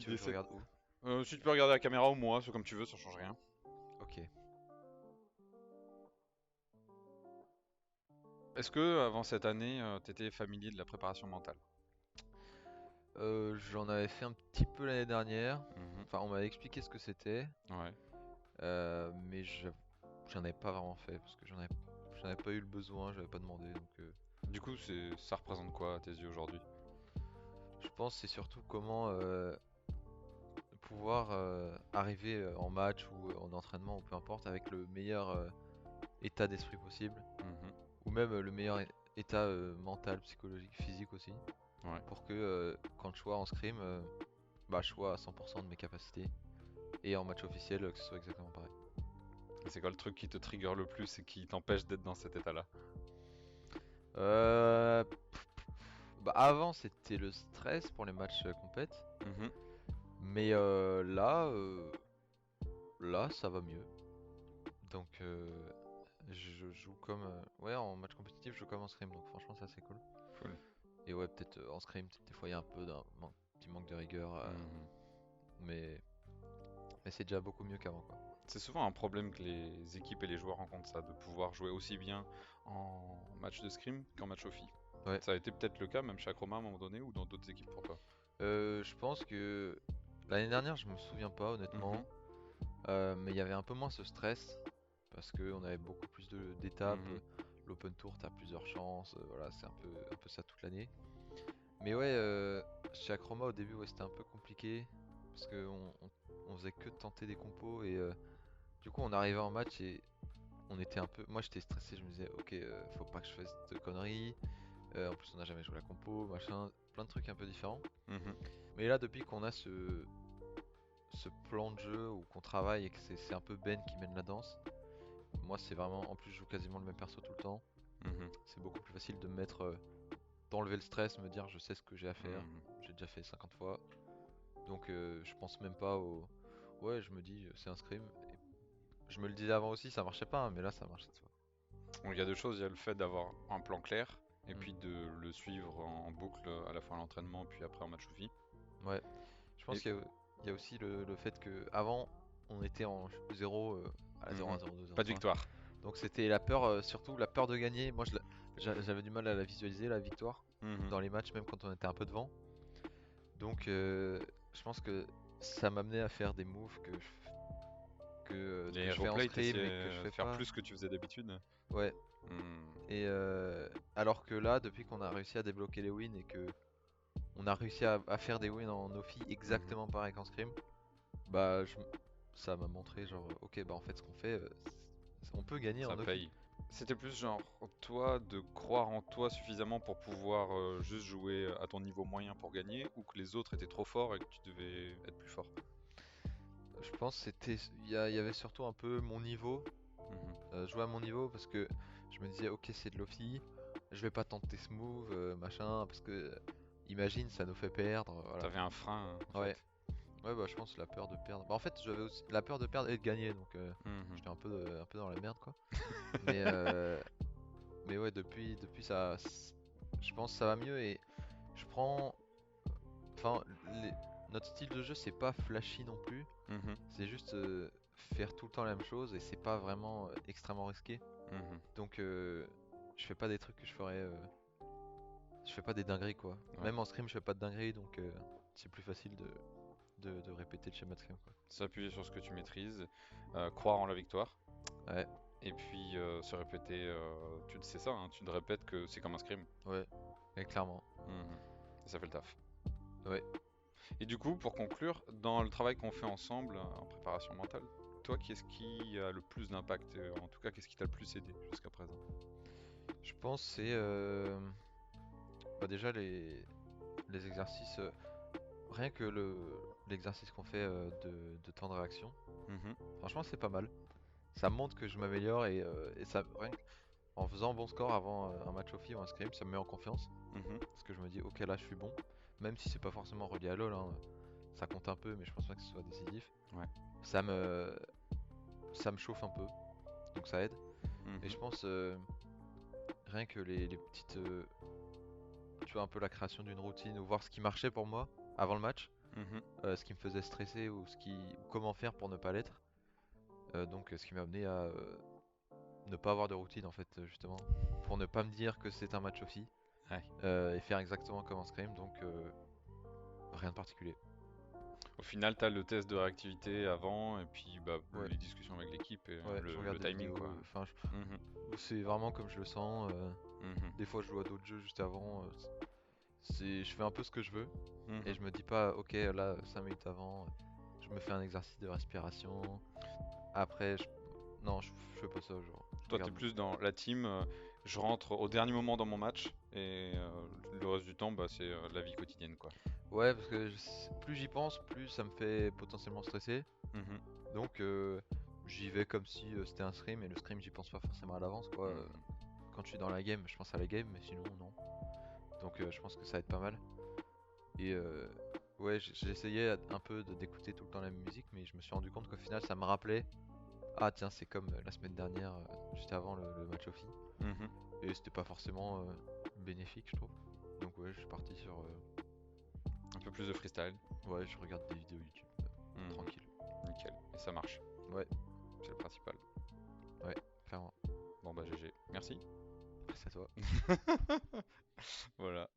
Tu veux que je regarde où? Si tu peux regarder la caméra ou moi, c'est comme tu veux, ça change rien. Ok. Est-ce que avant cette année, t'étais familier de la préparation mentale? J'en avais fait un petit peu l'année dernière. Mhm. Enfin, on m'avait expliqué ce que c'était, Ouais. mais j'en avais pas vraiment fait parce que j'en avais pas eu le besoin, j'avais pas demandé. Donc, Du coup, ça représente quoi à tes yeux aujourd'hui? je pense que c'est surtout comment pouvoir arriver en match ou en entraînement ou peu importe avec le meilleur état d'esprit possible Mhm. ou même le meilleur état mental, psychologique, physique aussi Ouais. pour que quand je sois en scrim, bah, je sois à 100% de mes capacités et en match officiel que ce soit exactement pareil. Et c'est quoi le truc qui te trigger le plus et qui t'empêche d'être dans cet état-là? Euh, Bah, avant c'était le stress pour les matchs compètes, Mhm. mais là ça va mieux. Donc je joue comme ouais, en match compétitif je joue comme en scrim, donc franchement ça c'est cool. Cool. Et ouais, peut-être en scrim des fois il y a un peu d'un petit manque de rigueur, Mhm. mais c'est déjà beaucoup mieux qu'avant quoi. C'est souvent un problème que les équipes et les joueurs rencontrent, ça, de pouvoir jouer aussi bien en match de scrim qu'en match offi. Ouais. Ça a été peut-être le cas même chez Acroma à un moment donné ou dans d'autres équipes pour toi. Je pense que l'année dernière je me souviens pas Mhm. honnêtement, mais il y avait un peu moins ce stress parce qu'on avait beaucoup plus d'étapes. Mhm. L'open tour t'as plusieurs chances, voilà c'est un peu ça toute l'année. Mais ouais, chez Acroma au début ouais, c'était un peu compliqué parce que on faisait que de tenter des compos et du coup on arrivait en match et on était un peu. Moi j'étais stressé, je me disais ok, faut pas que je fasse de conneries. En plus on n'a jamais joué la compo, machin, plein de trucs un peu différents. Mhm. Mais là depuis qu'on a ce plan de jeu où qu'on travaille et que c'est un peu Ben qui mène la danse, moi c'est vraiment. En plus je joue quasiment le même perso tout le temps. Mhm. C'est beaucoup plus facile de me mettre. D'enlever le stress, me dire je sais ce que j'ai à faire. Mhm. J'ai déjà fait 50 fois. Donc je pense même pas au. Ouais, je me dis c'est un scrim. Et je me le disais avant aussi, ça marchait pas, hein, mais là ça marche cette fois. Donc, il y a deux choses, il y a le fait d'avoir un plan clair et Hmm. puis de le suivre en boucle à la fois à l'entraînement puis après en match offi. Ouais, je pense Et qu'il y a aussi le fait que avant on était en 0 à la 0-1, mhm. 0-2, Pas de 0-3. victoire. Donc c'était la peur, surtout la peur de gagner. Moi j'avais du mal à la visualiser, la victoire, Mhm. dans les matchs, même quand on était un peu devant. Donc je pense que ça m'amenait à faire des moves que Les je fais en replays, scrim mais t'essayais que je de fais faire pas. plus que tu faisais d'habitude. Ouais. Hmm. Et alors que là, depuis qu'on a réussi à débloquer les wins et que on a réussi à faire des wins en Ophi Mhm. exactement pareil qu'en scrim, bah ça m'a montré genre ok bah en fait ce qu'on fait, on peut gagner Ça en Ophi. paye. C'était plus genre toi de croire en toi suffisamment pour pouvoir juste jouer à ton niveau moyen pour gagner ou que les autres étaient trop forts et que tu devais être plus fort. Je pense que il y avait surtout un peu mon niveau, Mhm. jouer à mon niveau parce que je me disais ok c'est de l'Ophi, je vais pas tenter ce move machin parce que imagine ça nous fait perdre, voilà. T'avais un frein en Ouais. fait. Ouais, bah, je pense la peur de perdre. Bah, en fait, j'avais aussi la peur de perdre et de gagner, donc Mhm. j'étais un peu dans la merde, quoi. Mais, ouais, depuis ça, je pense que ça va mieux et je prends. Enfin, notre style de jeu, c'est pas flashy non plus. Mhm. C'est juste faire tout le temps la même chose et c'est pas vraiment extrêmement risqué. Mhm. Donc, je fais pas des trucs que je ferais. Je fais pas des dingueries, quoi. Ouais. Même en scrim, je fais pas de dingueries, donc c'est plus facile de répéter le schéma de scrim, quoi. S'appuyer sur ce que tu maîtrises, croire en la victoire Ouais, et puis se répéter. Tu sais ça, hein, tu te répètes que c'est comme un scrim. ouais, ouais, clairement. Mhm. Et ça fait le taf. Ouais. Et du coup, pour conclure, dans le travail qu'on fait ensemble en préparation mentale, toi, qu'est-ce qui a le plus d'impact? En tout cas, qu'est-ce qui t'a le plus aidé jusqu'à présent? Je pense que c'est bah déjà les exercices, rien que l'exercice qu'on fait de temps de réaction. Mhm. Franchement, c'est pas mal. Ça montre que je m'améliore et ça, en faisant un bon score avant un match au FI ou un scrim, ça me met en confiance. Mhm. Parce que je me dis, ok, là je suis bon. Même si c'est pas forcément relié à LoL, hein, ça compte un peu, mais je pense pas que ce soit décisif. Ouais. Ça me, ça me chauffe un peu, donc ça aide. Et Mhm. je pense, rien que les petites tu vois, un peu la création d'une routine ou voir ce qui marchait pour moi avant le match. Mhm. ce qui me faisait stresser ou comment faire pour ne pas l'être. Donc ce qui m'a amené à ne pas avoir de routine en fait justement pour ne pas me dire que c'est un match aussi Ouais. et faire exactement comme un scrim donc rien de particulier. Au final, t'as le test de réactivité avant et puis bah, Ouais, les discussions avec l'équipe et ouais, je le regarde des timing quoi. vidéos, enfin Mhm. c'est vraiment comme je le sens. Mhm. Des fois je joue à d'autres jeux juste avant, je fais un peu ce que je veux et Mhm. je me dis pas ok là 5 minutes avant je me fais un exercice de respiration. Après non je fais pas ça genre je Toi, t'es regarde. plus dans la team. Je rentre au dernier moment dans mon match et le reste du temps, bah, c'est la vie quotidienne, quoi. Ouais parce que plus j'y pense plus ça me fait potentiellement stresser. Mhm, Donc j'y vais comme si c'était un scrim et le scrim j'y pense pas forcément à l'avance quoi. mhm, Quand je suis dans la game je pense à la game mais sinon non. Donc je pense que ça aide pas mal. Et ouais j'essayais un peu d'écouter tout le temps la même musique mais je me suis rendu compte qu'au final ça me rappelait ah tiens c'est comme la semaine dernière juste avant le match offi mhm. et c'était pas forcément bénéfique je trouve. Donc ouais je suis parti sur Un peu plus de freestyle. ouais je regarde des vidéos YouTube Mhm. tranquille. Nickel. Et ça marche. Ouais C'est le principal. ouais clairement. Bon, bah, GG. Merci. Merci à toi. Voilà.